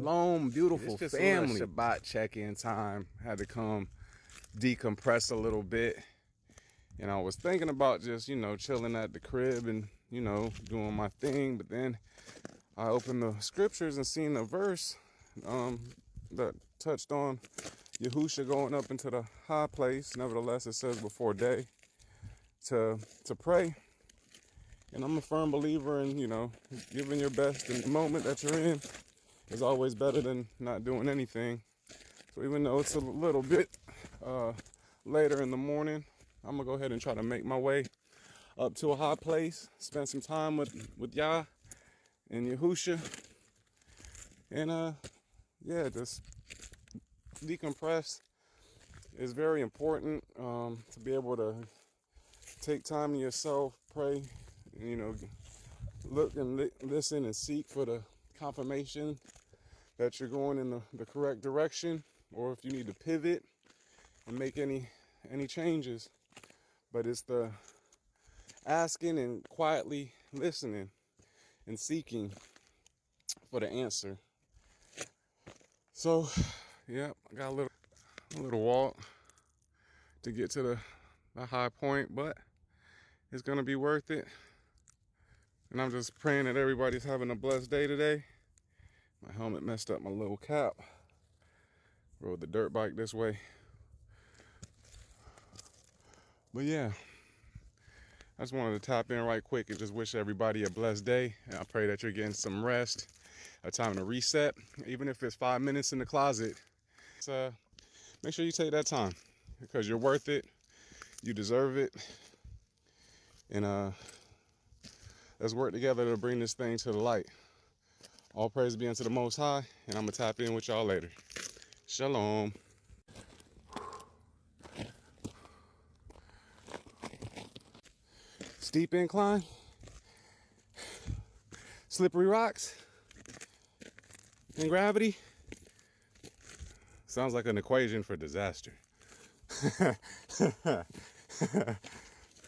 Shalom, beautiful family. Shabbat check-in time. Had to come decompress a little bit. And I was thinking about just, chilling at the crib and, doing my thing. But then I opened the scriptures and seen a verse that touched on Yahusha going up into the high place. Nevertheless, it says before day to pray. And I'm a firm believer in, giving your best in the moment that you're in is always better than not doing anything. So even though it's a little bit later in the morning, I'm gonna go ahead and try to make my way up to a high place, spend some time with Yah and Yahusha, and just decompress is very important. To be able to take time to yourself, pray, and, look and listen and seek for the confirmation that you're going in the correct direction, or if you need to pivot and make any changes. But it's the asking and quietly listening and seeking for the answer. So, yeah, I got a little walk to get to the high point, but it's gonna be worth it. And I'm just praying that everybody's having a blessed day today. My helmet messed up my little cap. Rode the dirt bike this way. But yeah, I just wanted to tap in right quick and just wish everybody a blessed day. And I pray that you're getting some rest, a time to reset, even if it's 5 minutes in the closet. So make sure you take that time because you're worth it. You deserve it. And let's work together to bring this thing to the light. All praise be unto the Most High, and I'm gonna tap in with y'all later. Shalom. Steep incline, slippery rocks, and gravity. Sounds like an equation for disaster.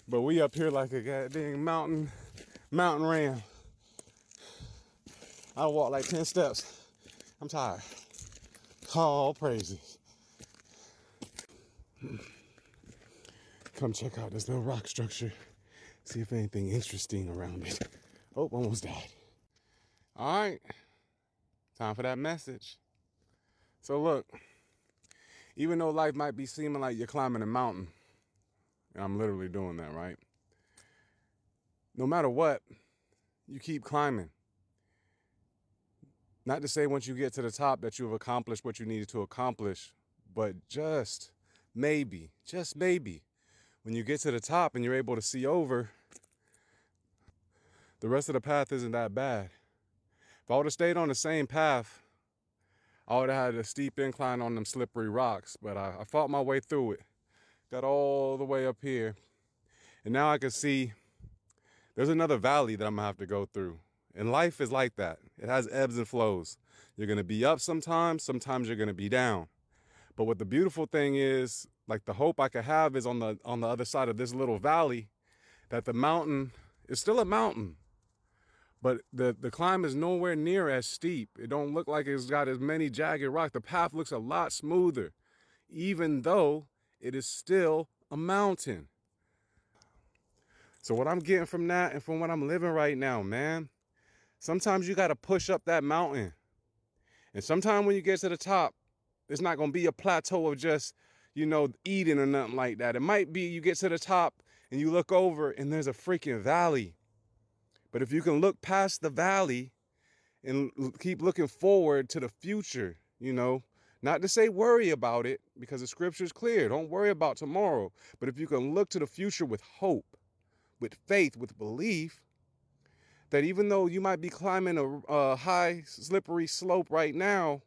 But we up here like a goddamn mountain ram. I walk like 10 steps. I'm tired. All praises. Come check out this little rock structure. See if anything interesting around it. Oh, almost died. All right. Time for that message. So look, even though life might be seeming like you're climbing a mountain, and I'm literally doing that, right? No matter what, you keep climbing. Not to say once you get to the top that you've accomplished what you needed to accomplish, but just maybe, when you get to the top and you're able to see over, the rest of the path isn't that bad. If I would have stayed on the same path, I would have had a steep incline on them slippery rocks, but I fought my way through it. Got all the way up here. And now I can see there's another valley that I'm gonna have to go through. And life is like that. It has ebbs and flows. You're gonna be up sometimes you're gonna be down. But what the beautiful thing is, like the hope I could have is on the other side of this little valley, that the mountain is still a mountain. But the climb is nowhere near as steep. It don't look like it's got as many jagged rocks. The path looks a lot smoother, even though it is still a mountain. So what I'm getting from that and from what I'm living right now, man, sometimes you got to push up that mountain. And sometimes when you get to the top, it's not going to be a plateau of just, eating or nothing like that. It might be you get to the top and you look over and there's a freaking valley. But if you can look past the valley and keep looking forward to the future, not to say worry about it, because the scripture's clear. Don't worry about tomorrow. But if you can look to the future with hope, with faith, with belief, that even though you might be climbing a high, slippery slope right now,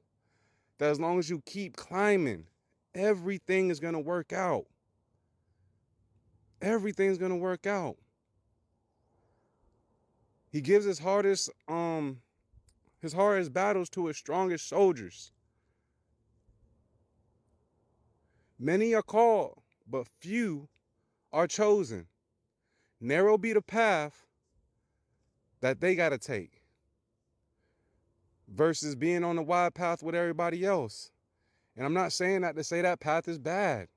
that as long as you keep climbing, everything is going to work out. Everything's going to work out. He gives his hardest battles to his strongest soldiers. Many are called, but few are chosen. Narrow be the path that they got to take. versus being on the wide path with everybody else. And I'm not saying that to say that path is bad.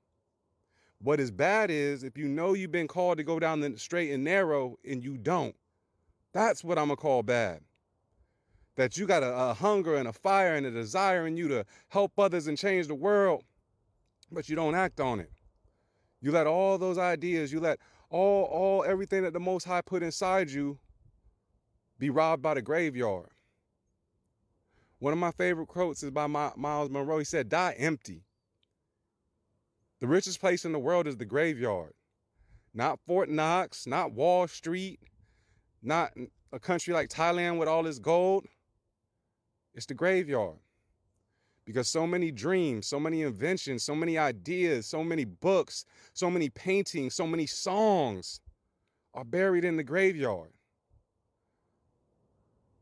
What is bad is if you know you've been called to go down the straight and narrow and you don't. That's what I'm going to call bad. That you got a hunger and a fire and a desire in you to help others and change the world, but you don't act on it. You let all those ideas, you let all everything that the Most High put inside you be robbed by the graveyard. One of my favorite quotes is by Miles Monroe. He said, "Die empty." The richest place in the world is the graveyard. Not Fort Knox, not Wall Street, not a country like Thailand with all its gold. It's the graveyard. Because so many dreams, so many inventions, so many ideas, so many books, so many paintings, so many songs are buried in the graveyard.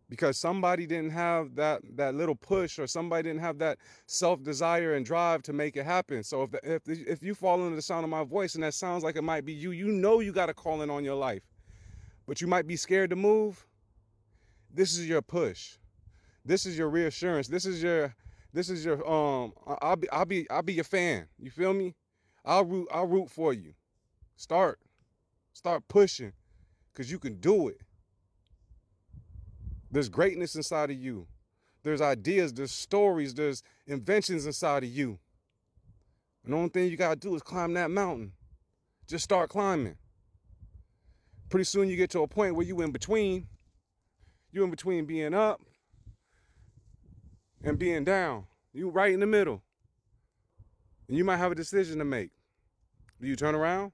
Because somebody didn't have that little push, or somebody didn't have that self-desire and drive to make it happen. So if you fall under the sound of my voice and that sounds like it might be you, you know you got a calling on your life, but you might be scared to move. This is your push. This is your reassurance. This is your I'll be your fan. You feel me? I'll root for you. Start pushing, because you can do it. There's greatness inside of you. There's ideas, there's stories, there's inventions inside of you. And the only thing you gotta do is climb that mountain. Just start climbing. Pretty soon you get to a point where you in between being up and being down. You right in the middle. And you might have a decision to make. Do you turn around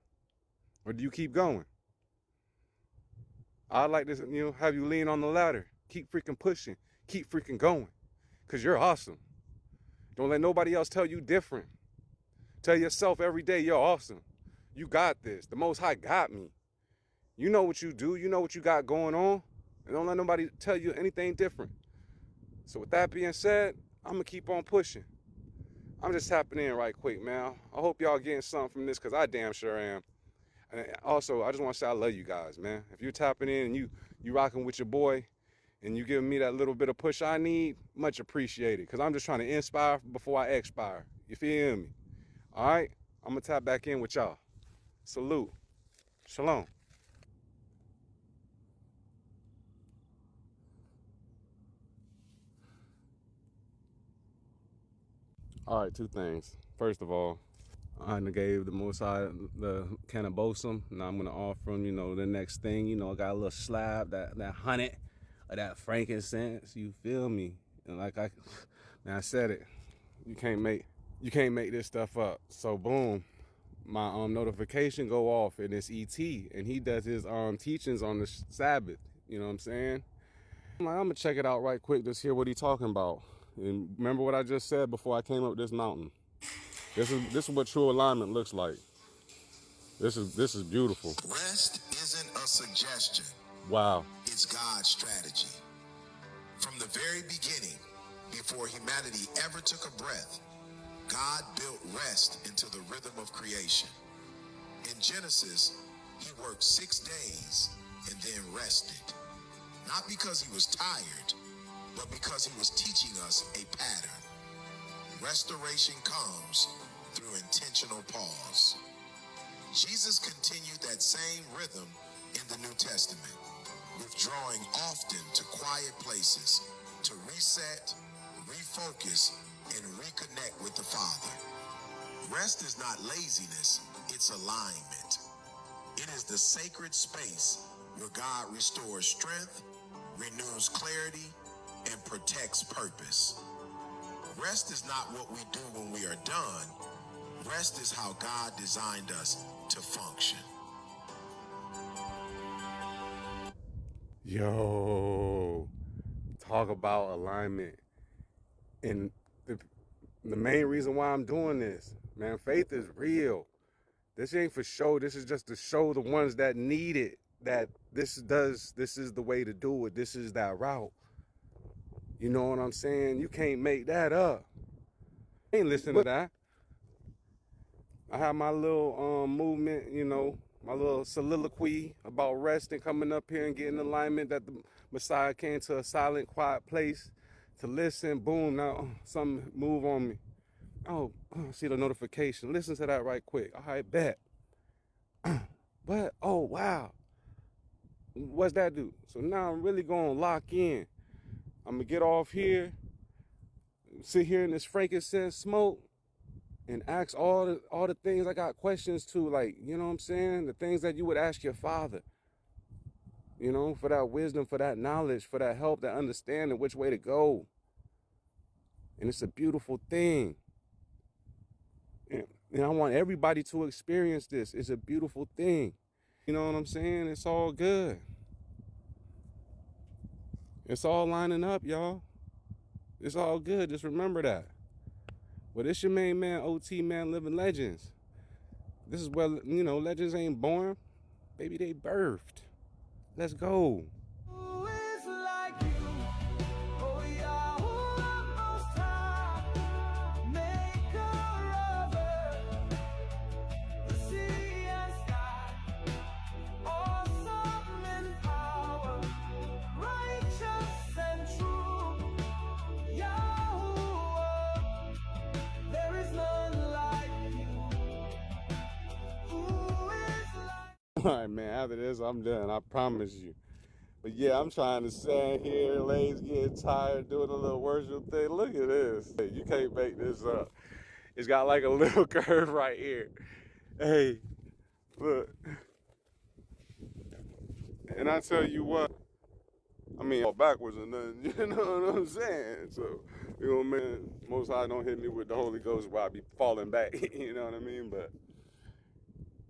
or do you keep going? I'd like to, have you lean on the ladder. Keep freaking pushing. Keep freaking going. Because you're awesome. Don't let nobody else tell you different. Tell yourself every day you're awesome. You got this. The Most High got me. You know what you do. You know what you got going on. And don't let nobody tell you anything different. So with that being said, I'm going to keep on pushing. I'm just tapping in right quick, man. I hope y'all getting something from this, because I damn sure am. And also, I just want to say I love you guys, man. If you're tapping in and you rocking with your boy and you giving me that little bit of push I need, much appreciated. Because I'm just trying to inspire before I expire. You feel me? All right? I'm going to tap back in with y'all. Salute. Shalom. All right, two things. First of all, I gave the Most High the can of bosom. Now I'm gonna offer him, the next thing. I got a little slab, that honey, or that frankincense. You feel me? And I said it. You can't make this stuff up. So boom, my notification go off, and it's ET, and he does his teachings on the Sabbath. You know what I'm saying? I'm gonna check it out right quick, just hear what he talking about. And remember what I just said before I came up this mountain. This is what true alignment looks like. This is beautiful. Rest isn't a suggestion. Wow. It's God's strategy. From the very beginning, before humanity ever took a breath, God built rest into the rhythm of creation. In Genesis, he worked 6 days and then rested. Not because he was tired, but because he was teaching us a pattern. Restoration comes through intentional pause. Jesus continued that same rhythm in the New Testament, withdrawing often to quiet places to reset, refocus, and reconnect with the Father. Rest is not laziness, it's alignment. It is the sacred space where God restores strength, renews clarity, and protects purpose. Rest is not what we do when we are done. Rest is how God designed us to function. Yo, talk about alignment. And the main reason why I'm doing this, man, faith is real. This ain't for show. This is just to show the ones that need it that this is the way to do it. This is that route. You know what I'm saying? You can't make that up. I ain't listen to that. I have my little movement, my little soliloquy about resting, coming up here and getting alignment, that the Messiah came to a silent, quiet place to listen. Boom, now something move on me. Oh, see the notification. Listen to that right quick. All right, bet. What? Oh, wow. What's that do? So now I'm really going to lock in. I'm going to get off here, sit here in this frankincense smoke, and ask all the things I got questions to, like, you know what I'm saying? The things that you would ask your father, you know, for that wisdom, for that knowledge, for that help, that understanding which way to go. And it's a beautiful thing. And I want everybody to experience this. It's a beautiful thing. You know what I'm saying? It's all good. It's all lining up, y'all. It's all good. Just remember that. Well, this your main man, OT Man, Living Legends. This is where, you know, legends ain't born. Baby, they birthed. Let's go. Who is like you? Oh, Yahusha, most high, maker of the sea and sky. Awesome in power, righteous and true. Yahuwah, there is none like you. Who is like... All right, man, after this, I'm done. I promise you. But yeah, I'm trying to stand here, legs getting tired, doing a little worship thing. Look at this. Hey, you can't make this up. It's got like a little curve right here. Hey, look. And I tell you what, I mean, all backwards or nothing, you know what I'm saying? So, you know, man, Most High don't hit me with the Holy Ghost while I be falling back, you know what I mean? But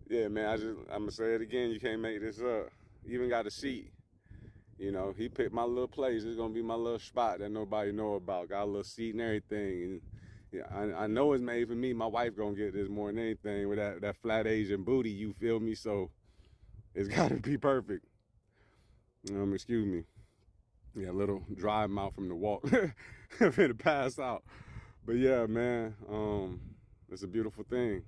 yeah, man, I'm gonna say it again, you can't make this up. You even got a seat. You know, he picked my little place. It's gonna be my little spot that nobody know about. Got a little seat and everything. And yeah, I know it's made for me. My wife gonna get this more than anything with that flat Asian booty. You feel me? So it's gotta be perfect. Excuse me. Yeah, a little dry mouth from the walk. I'm gonna pass out. But yeah, man, it's a beautiful thing.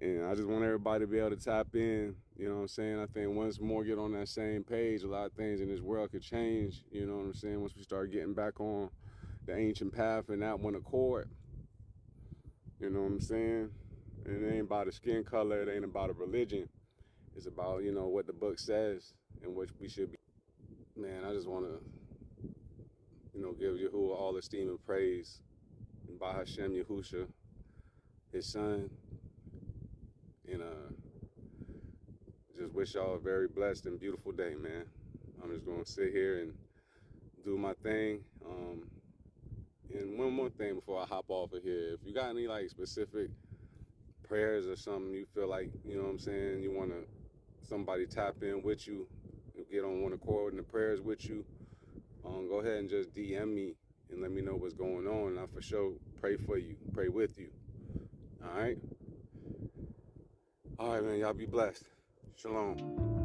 And I just want everybody to be able to tap in, you know what I'm saying? I think once more get on that same page, a lot of things in this world could change, you know what I'm saying? Once we start getting back on the ancient path and that one accord, you know what I'm saying? And it ain't about a skin color, it ain't about a religion. It's about, you know, what the book says and what we should be. Man, I just want to, you know, give Yahuwah all esteem and praise. And by Hashem Yahusha, his son, and just wish y'all a very blessed and beautiful day, man. I'm just gonna sit here and do my thing. And one more thing before I hop off of here. If you got any like specific prayers or something you feel like, you know what I'm saying, you wanna somebody tap in with you, get on one accord in the prayers with you, go ahead and just DM me and let me know what's going on. And I for sure pray for you, pray with you. All right, man, y'all be blessed. Shalom.